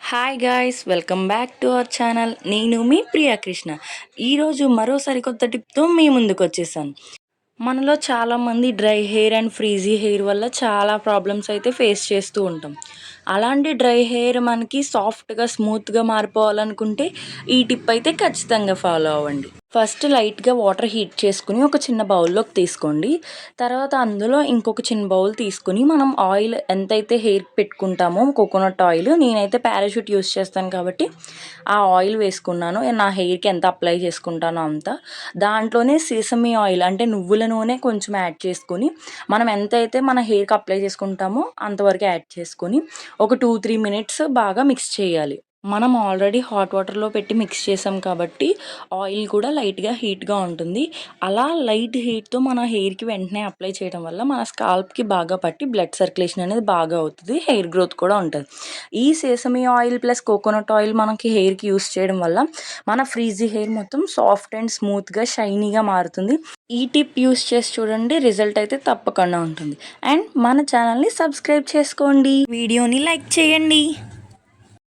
Hi guys, welcome back to our channel. నేను మీ ప్రియా కృష్ణ. ఈరోజు మరో సరికొత్త టిప్తో మీ ముందుకు వచ్చేసాను. మనలో చాలామంది dry hair and frizzy hair వల్ల చాలా ప్రాబ్లమ్స్ అయితే ఫేస్ చేస్తూ ఉంటాం. అలాంటి డ్రై హెయిర్ మనకి సాఫ్ట్గా స్మూత్గా మారిపోవాలనుకుంటే ఈ టిప్ అయితే ఖచ్చితంగా ఫాలో అవ్వండి. ఫస్ట్ లైట్గా వాటర్ హీట్ చేసుకుని ఒక చిన్న బౌల్లోకి తీసుకోండి. తర్వాత అందులో ఇంకొక చిన్న బౌల్ తీసుకుని మనం ఆయిల్ ఎంతైతే హెయిర్ పెట్టుకుంటామో కోకోనట్ ఆయిల్, నేనైతే పారాషూట్ యూస్ చేస్తాను కాబట్టి ఆ ఆయిల్ వేసుకున్నాను. నా హెయిర్కి ఎంత అప్లై చేసుకుంటానో అంత. దాంట్లోనే సీసమీ ఆయిల్ అంటే నువ్వుల నూనె కొంచెం యాడ్ చేసుకొని మనం ఎంతైతే మన హెయిర్కి అప్లై చేసుకుంటామో అంతవరకు యాడ్ చేసుకొని ఒక 2-3 మినిట్స్ బాగా మిక్స్ చేయాలి. మనం ఆల్రెడీ హాట్ వాటర్లో పెట్టి మిక్స్ చేసాం కాబట్టి ఆయిల్ కూడా లైట్గా హీట్గా ఉంటుంది. అలా లైట్ హీట్తో మన హెయిర్కి వెంటనే అప్లై చేయడం వల్ల మన స్కాల్ప్కి బాగా పట్టి బ్లడ్ సర్క్యులేషన్ అనేది బాగా అవుతుంది, హెయిర్ గ్రోత్ కూడా ఉంటుంది. ఈ సేసమీ ఆయిల్ ప్లస్ కోకోనట్ ఆయిల్ మనకి హెయిర్కి యూస్ చేయడం వల్ల మన ఫ్రీజీ హెయిర్ మొత్తం సాఫ్ట్ అండ్ స్మూత్గా షైనీగా మారుతుంది. ఈ టిప్ యూస్ చేసి చూడండి, రిజల్ట్ అయితే తప్పకుండా ఉంటుంది. అండ్ మన ఛానల్ని సబ్స్క్రైబ్ చేసుకోండి, వీడియోని లైక్ చేయండి.